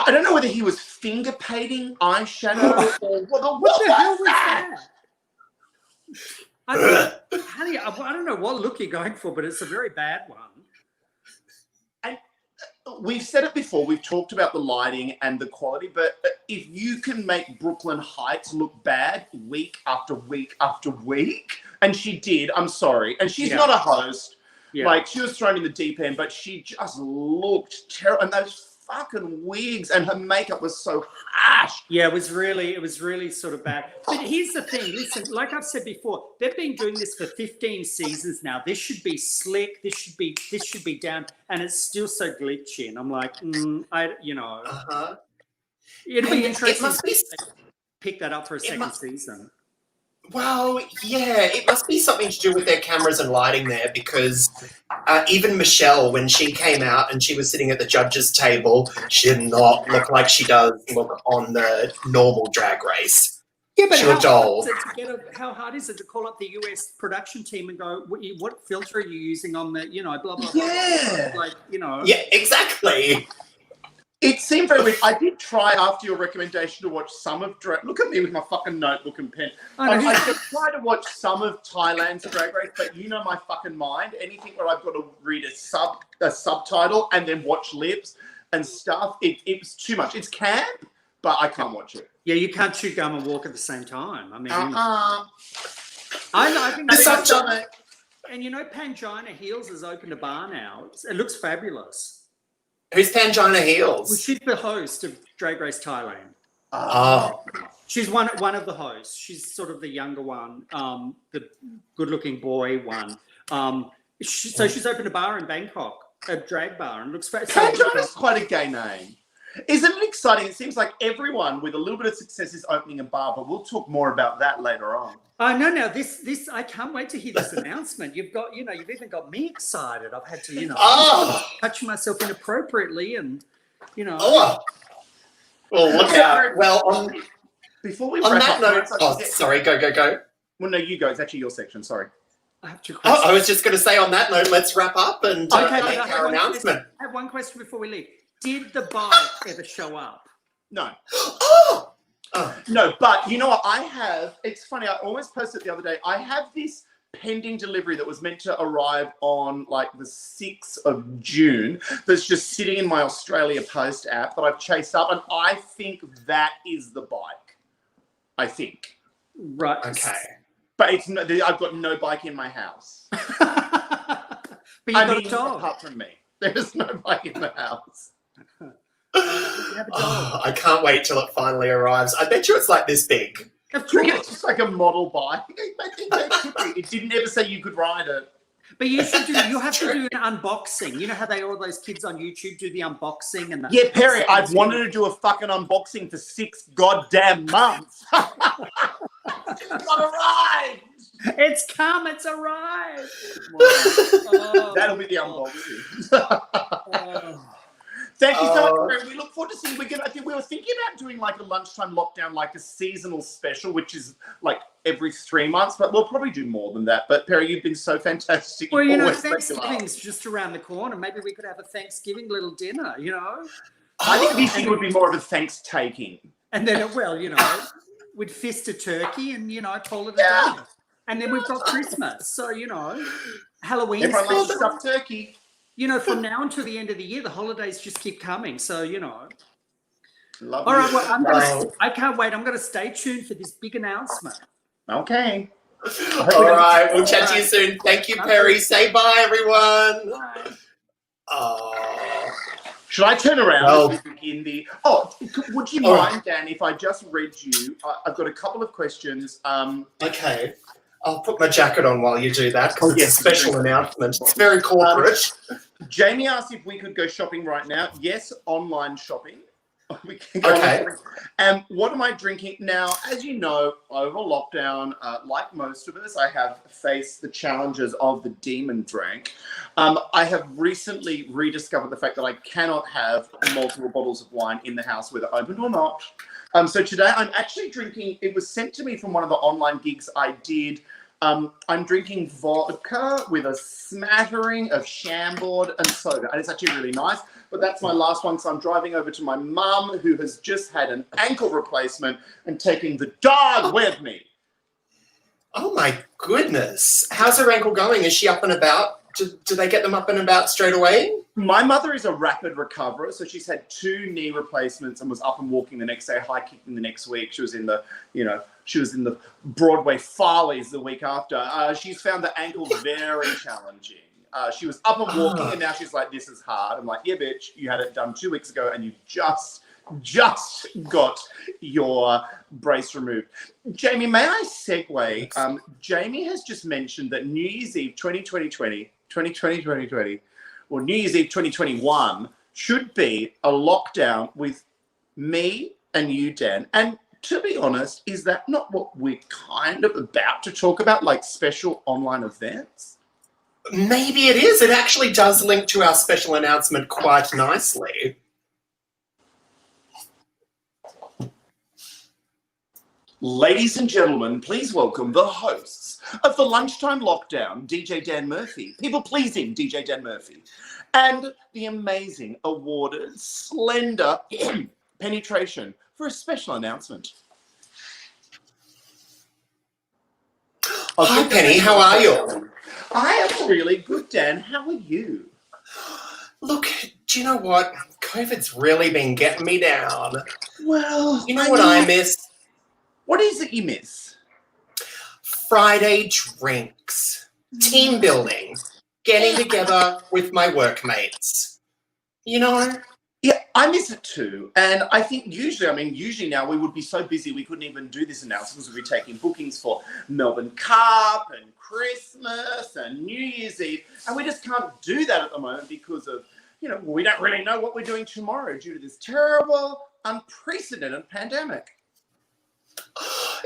don't know whether he was finger painting eyeshadow or what the hell was that? Honey, I don't know what look you're going for, but it's a very bad one. And we've said it before. We've talked about the lighting and the quality, but if you can make Brooklyn Heights look bad week after week after week, and she did, I'm sorry, and she's not a host. Yeah. Like, she was thrown in the deep end, but she just looked terrible. And those fucking wigs and her makeup was so harsh. Yeah, it was really sort of bad. But here's the thing, listen, like I've said before, they've been doing this for 15 seasons now. This should be slick, this should be down, and it's still so glitchy. And I'm like, it'll be interesting to pick that up for a second season. Well, yeah, it must be something to do with their cameras and lighting there, because even Michelle, when she came out and she was sitting at the judges' table, she did not look like she does look on the normal Drag Race. Yeah, but She looked old. how hard is it to call up the US production team and go, what filter are you using on the, blah, blah, blah. Yeah. Like, Yeah, exactly. It seemed very weird. I did try after your recommendation to watch some of Look at me with my fucking notebook and pen. I did try to watch some of Thailand's Drag Race, but you know my fucking mind. Anything where I've got to read a subtitle and then watch lips and stuff, it was too much. It's camp, but I can't watch it. Yeah, you can't chew gum and walk at the same time. I mean, I think and Pangina Heels has opened a bar now. It looks fabulous. Who's Pangina Heels? Well, she's the host of Drag Race Thailand. Oh. She's one of the hosts. She's sort of the younger one, the good-looking boy one. So she's opened a bar in Bangkok, a drag bar, and looks fabulous. Pangina's quite a gay name. Isn't it exciting? It seems like everyone with a little bit of success is opening a bar, but we'll talk more about that later on. No, this I can't wait to hear this announcement. You've got, you've even got me excited. I've had to, touch myself inappropriately, and Oh. Well, look out. Well, before we on wrap that up, note, sorry, go. Well, no, you go. It's actually your section. Sorry. I have 2 questions. I was just going to say on that note, let's wrap up and make I our announcement. I have one question before we leave. Did the bike ever show up? No. Oh. No, but you know what? It's funny, I almost posted it the other day. I have this pending delivery that was meant to arrive on like the 6th of June that's just sitting in my Australia Post app that I've chased up, and I think that is the bike. I think. Right. Okay. But I've got no bike in my house. But you got a dog. Apart from me. There's no bike in the house. I can't wait till it finally arrives. I bet you it's like this big. Of Do you think course. it's just like a model bike? I think that could be. It didn't ever say you could ride it. But you have to do an unboxing. You know how all those kids on YouTube do the unboxing and Yeah, Perry, I've wanted to do a fucking unboxing for 6 goddamn months. It's not arrived. It's come, it's arrived. That'll be the unboxing. Thank you so much, Perry. We look forward to seeing. I think we were thinking about doing like a lunchtime lockdown, like a seasonal special, which is like every 3 months, but we'll probably do more than that. But Perry, you've been so fantastic. Well, Always Thanksgiving's just around the corner. Maybe we could have a Thanksgiving little dinner, I think this year would be more of a thanks taking. And then, we'd fist a turkey and, call it a day. And then we've got Christmas. So, Halloween. Everyone loves stuffed turkey. From now until the end of the year, the holidays just keep coming. So, Love All right, you. well, I can't wait. I'm going to stay tuned for this big announcement. Okay. All right, we'll chat to you soon. Thank you, Perry. Say bye, everyone. Bye. Oh. Should I turn around Well- as we begin the... Oh, would you mind, Dan, if I just read you? I've got a couple of questions. Okay. I'll put my jacket on while you do that because it's a special announcement. It's very corporate. Jamie asked if we could go shopping right now. Yes, online shopping. We can go Okay. on. And what am I drinking now? As you know, over lockdown, like most of us, I have faced the challenges of the demon drink. I have recently rediscovered the fact that I cannot have multiple bottles of wine in the house, whether opened or not. So today I'm actually drinking, it was sent to me from one of the online gigs I did. I'm drinking vodka with a smattering of Chambord and soda, and it's actually really nice. But that's my last one, so I'm driving over to my mum, who has just had an ankle replacement, and taking the dog with me. Oh my goodness. How's her ankle going? Is she up and about? Do they get them up and about straight away? My mother is a rapid recoverer, so she's had 2 knee replacements and was up and walking the next day, high kicking the next week. She was in the, she was in the Broadway Farleys the week after. She's found the ankle very challenging. She was up and walking, and now she's like, this is hard. I'm like, yeah, bitch, you had it done 2 weeks ago, and you just got your brace removed. Jamie, may I segue? Jamie has just mentioned that New Year's Eve 2020, or New Year's Eve 2021 should be a lockdown with me and you, Dan. And to be honest, is that not what we're kind of about to talk about, like special online events? Maybe it is. It actually does link to our special announcement quite nicely. Ladies and gentlemen, please welcome the hosts of the Lunchtime Lockdown, DJ Dan Murphy, people-pleasing DJ Dan Murphy, and the amazing, awarded, slender penetration for a special announcement. Hi, Penny. How are you? I am really good, Dan. How are you? Look, do you know what? COVID's really been getting me down. Well, You know what I miss? What is it you miss? Friday drinks, team building, getting together with my workmates. You know? Yeah, I miss it too. And I think usually now we would be so busy we couldn't even do this announcement because we'd be taking bookings for Melbourne Cup and Christmas and New Year's Eve. And we just can't do that at the moment because of, we don't really know what we're doing tomorrow due to this terrible, unprecedented pandemic.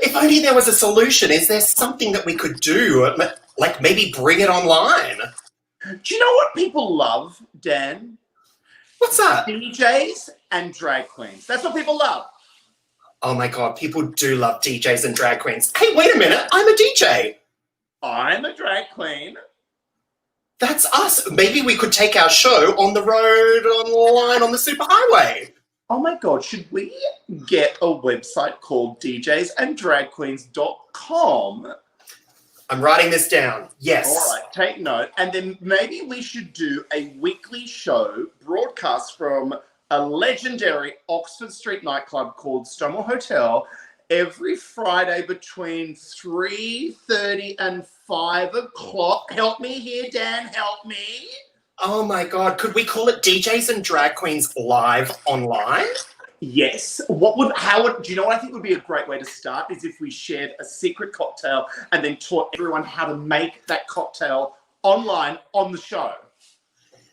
If only there was a solution. Is there something that we could do? Like maybe bring it online? Do you know what people love, Dan? What's that? DJs and drag queens. That's what people love. Oh my God, people do love DJs and drag queens. Hey, wait a minute. I'm a DJ. I'm a drag queen. That's us. Maybe we could take our show on the road, online, on the superhighway. Oh my God, should we get a website called djsanddragqueens.com? I'm writing this down. Yes. All right, take note. And then maybe we should do a weekly show broadcast from a legendary Oxford Street nightclub called Stonewall Hotel every Friday between 3:30 and 5 o'clock. Help me here, Dan. Help me. Oh my God, could we call it DJs and Drag Queens Live Online? Yes. Do you know what I think would be a great way to start is if we shared a secret cocktail and then taught everyone how to make that cocktail online on the show.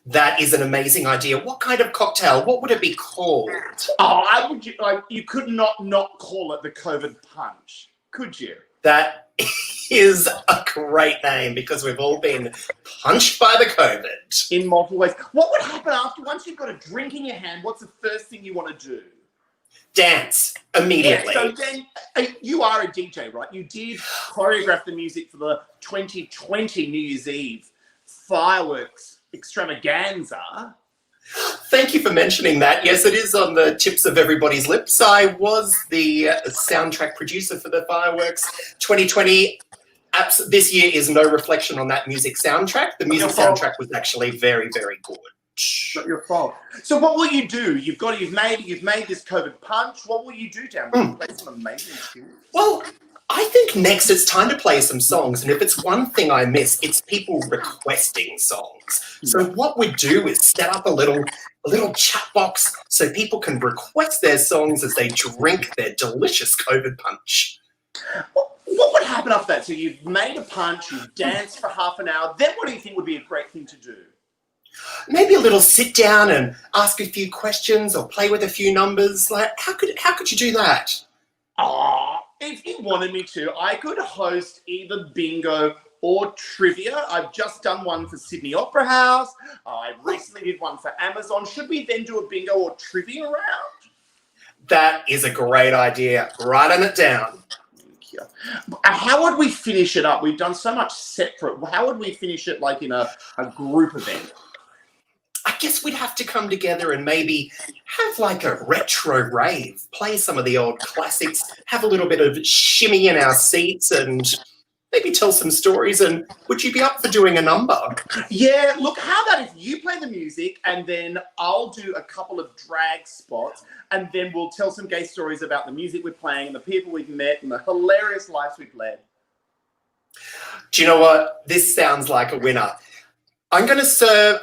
That is an amazing idea. What kind of cocktail? What would it be called? Oh, you could not call it the COVID punch, could you? That is a great name because we've all been punched by the COVID. In multiple ways. What would happen once you've got a drink in your hand, what's the first thing you want to do? Dance immediately. Yeah, so then you are a DJ, right? You did choreograph the music for the 2020 New Year's Eve fireworks extravaganza. Thank you for mentioning that. Yes, it is on the tips of everybody's lips. I was the soundtrack producer for the fireworks 2020. This year is no reflection on that music soundtrack. The music soundtrack was actually very, very good. Not your fault. So what will you do? You've made this COVID punch. What will you do, Dan? Will you play some amazing tunes? Well, I think next it's time to play some songs. And if it's one thing I miss, it's people requesting songs. So what we do is set up a little chat box so people can request their songs as they drink their delicious COVID punch. What would happen after that? So you've made a punch, you've danced for half an hour. Then what do you think would be a great thing to do? Maybe a little sit down and ask a few questions or play with a few numbers. Like, how could you do that? Oh, if you wanted me to, I could host either bingo or trivia. I've just done one for Sydney Opera House. I recently did one for Amazon. Should we then do a bingo or trivia round? That is a great idea. Writing it down. Thank you. How would we finish it up? We've done so much separate. How would we finish it like in a group event? I guess we'd have to come together and maybe have like a retro rave, play some of the old classics, have a little bit of shimmy in our seats and maybe tell some stories. And would you be up for doing a number? Yeah, look, how about if you play the music and then I'll do a couple of drag spots and then we'll tell some gay stories about the music we're playing and the people we've met and the hilarious lives we've led. Do you know what? This sounds like a winner. I'm going to save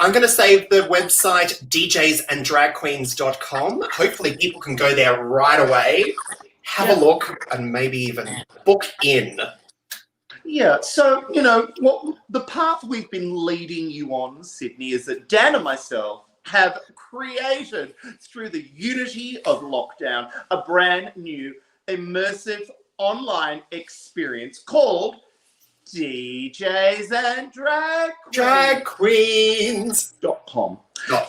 the website djsanddragqueens.com. Hopefully people can go there right away, have a look, and maybe even book in. Yeah, so, you know, what the path we've been leading you on, Sydney, is that Dan and myself have created, through the unity of lockdown, a brand new immersive online experience called DJs and Drag Queens.com.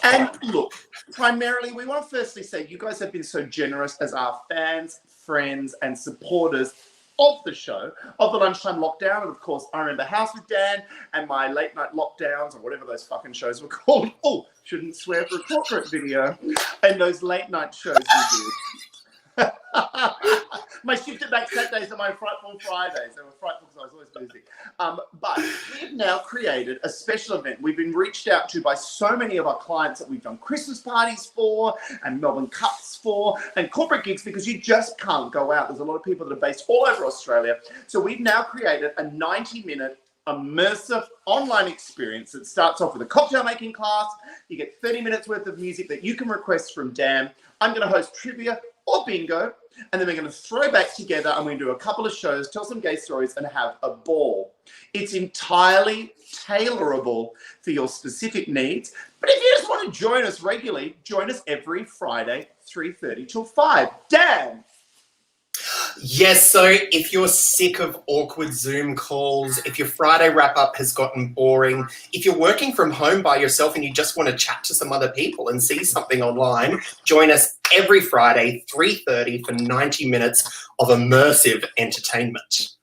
And look, primarily, we want to firstly say you guys have been so generous as our fans, friends, and supporters of the show, of the Lunchtime Lockdown. And of course, I Remember House with Dan and my late night lockdowns, or whatever those fucking shows were called. Oh, shouldn't swear for a corporate video. And those late night shows we did. My shifted back Saturdays and my frightful Fridays. They were frightful because I was always busy. But we have now created a special event. We've been reached out to by so many of our clients that we've done Christmas parties for and Melbourne Cups for and corporate gigs because you just can't go out. There's a lot of people that are based all over Australia. So we've now created a 90-minute immersive online experience that starts off with a cocktail making class. You get 30 minutes worth of music that you can request from Dan. I'm going to host trivia or bingo, and then we're going to throw back together and we're going to do a couple of shows, tell some gay stories, and have a ball. It's entirely tailorable for your specific needs, but if you just want to join us regularly, join us every Friday, 3:30 till 5. Dan! Yes, so if you're sick of awkward Zoom calls, if your Friday wrap-up has gotten boring, if you're working from home by yourself and you just want to chat to some other people and see something online, join us every Friday, 3:30 for 90 minutes of immersive entertainment.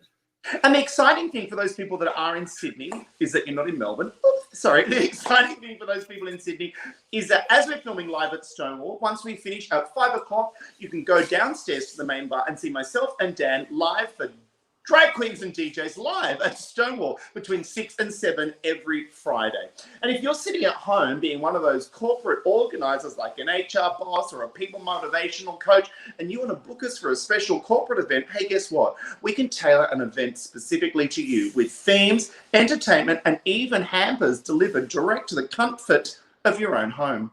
And the exciting thing for those people that are in Sydney is that you're not in Melbourne. Oops, sorry. The exciting thing for those people in Sydney is that as we're filming live at Stonewall, once we finish at 5 o'clock, you can go downstairs to the main bar and see myself and Dan live for Drag Queens and DJs live at Stonewall between 6 and 7 every Friday. And if you're sitting at home being one of those corporate organisers like an HR boss or a people motivational coach and you want to book us for a special corporate event, hey, guess what? We can tailor an event specifically to you with themes, entertainment, and even hampers delivered direct to the comfort of your own home.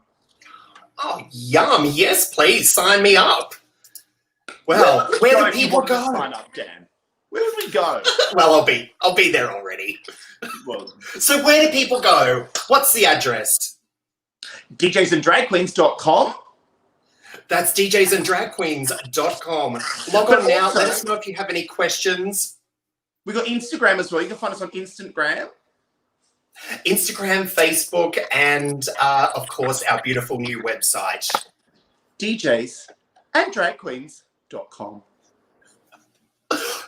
Oh, yum. Yes, please, sign me up. Well, where do people go? Sign up, Dan. Where would we go? Well, I'll be there already. Well, so where do people go? What's the address? djsanddragqueens.com. That's djsanddragqueens.com. Log on now. Let us know if you have any questions. We've got Instagram as well. You can find us on Instagram, Facebook, and of course our beautiful new website. djsanddragqueens.com.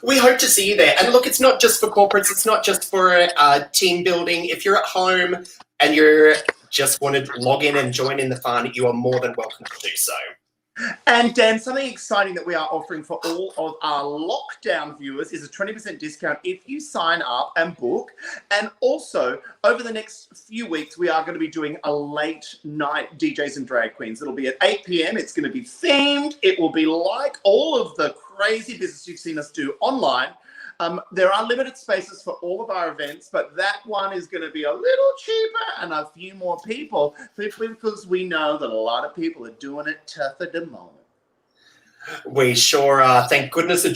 We hope to see you there. And look, it's not just for corporates. It's not just for team building. If you're at home and you just want to log in and join in the fun, you are more than welcome to do so. And Dan, something exciting that we are offering for all of our lockdown viewers is a 20% discount if you sign up and book. And also, over the next few weeks, we are going to be doing a late night DJs and Drag Queens. It'll be at 8 p.m. It's going to be themed. It will be like all of the crazy business you've seen us do online. There are limited spaces for all of our events, but that one is going to be a little cheaper and a few more people because we know that a lot of people are doing it tough at the moment. We sure are. Thank goodness the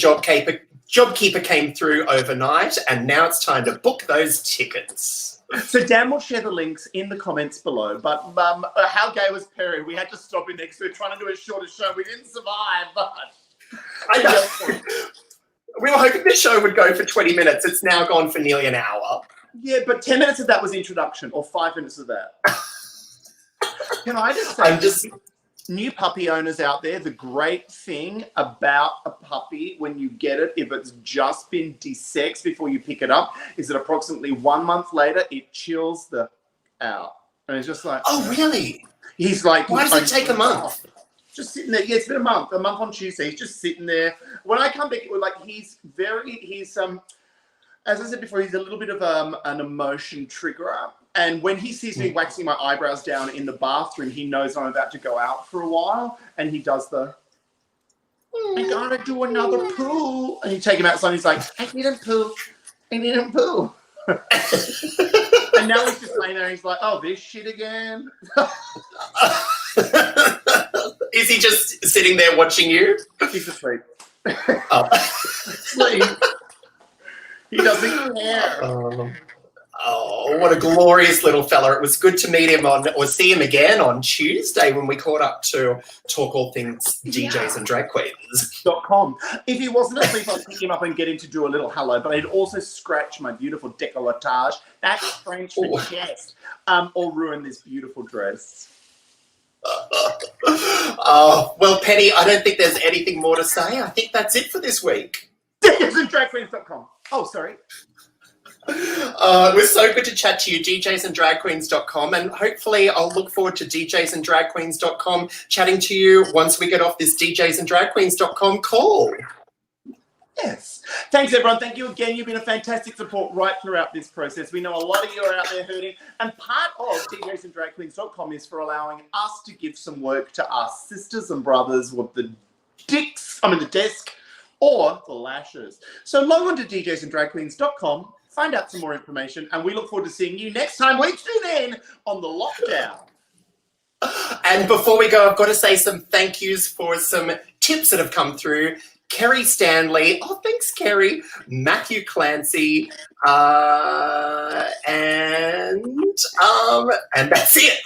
JobKeeper came through overnight, and now it's time to book those tickets. So Dan will share the links in the comments below. But how gay was Perry? We had to stop him next. We were trying to do a shorter show. We didn't survive, but I know. We were hoping the show would go for 20 minutes. It's now gone for nearly an hour. yeah, but 10 minutes of that was introduction, or 5 minutes of that. Can I just say, I'm just... new puppy owners out there, the great thing about a puppy when you get it, if it's just been desexed before you pick it up, is that approximately 1 month later, it chills the out. And it's just like... Oh, really? He's like... Why does it take a month? Just sitting there. Yeah, it's been a month on Tuesday. He's just sitting there. When I come back, it was like he's as I said before, he's a little bit of an emotion triggerer. And when he sees me waxing my eyebrows down in the bathroom, he knows I'm about to go out for a while. And he does I gotta do another poo. And you take him outside and he's like, I didn't poo. And now he's just laying there and he's like, oh, this shit again. Is he just sitting there watching you? He's asleep. Oh. Sleep. He doesn't care. Oh, what a glorious little fella. It was good to meet him see him again on Tuesday when we caught up to talk all things DJs and drag queens. .com. If he wasn't asleep, I'd pick him up and get him to do a little hello, but I'd also scratch my beautiful décolletage, that's French for chest, or ruin this beautiful dress. Well, Penny, I don't think there's anything more to say. I think that's it for this week. DJsandDragQueens.com. Oh, sorry. It was so good to chat to you, DJsandDragQueens.com, and hopefully I'll look forward to DJsandDragQueens.com chatting to you once we get off this DJsandDragQueens.com call. Yes. Thanks, everyone. Thank you again. You've been a fantastic support right throughout this process. We know a lot of you are out there hurting, and part of DJsandDragQueens.com is for allowing us to give some work to our sisters and brothers with the desk or the lashes. So log on to DJsandDragQueens.com, find out some more information, and we look forward to seeing you next time we tune in on the lockdown. And before we go, I've got to say some thank yous for some tips that have come through. Kerry Stanley, oh thanks Kerry, Matthew Clancy, and that's it.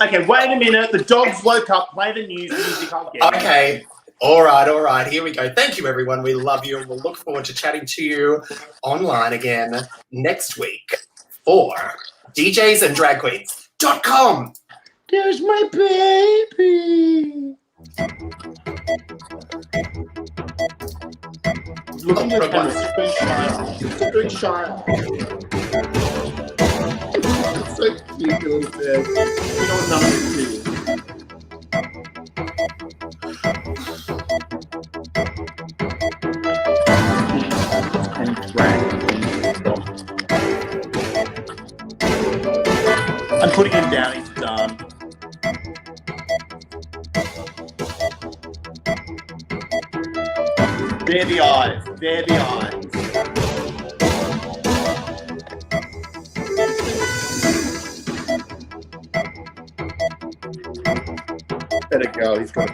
Okay, wait a minute. The dogs woke up. Play the news. Music. I'll get it. Okay. All right. Here we go. Thank you, everyone. We love you, and we'll look forward to chatting to you online again next week for DJsandDragQueens.com. There's my baby. Look at your camera. It's a big shine. It's so cute, little bit. You know what number it is. I'm putting him down. He's done. They're the eyes. Better go. He's got a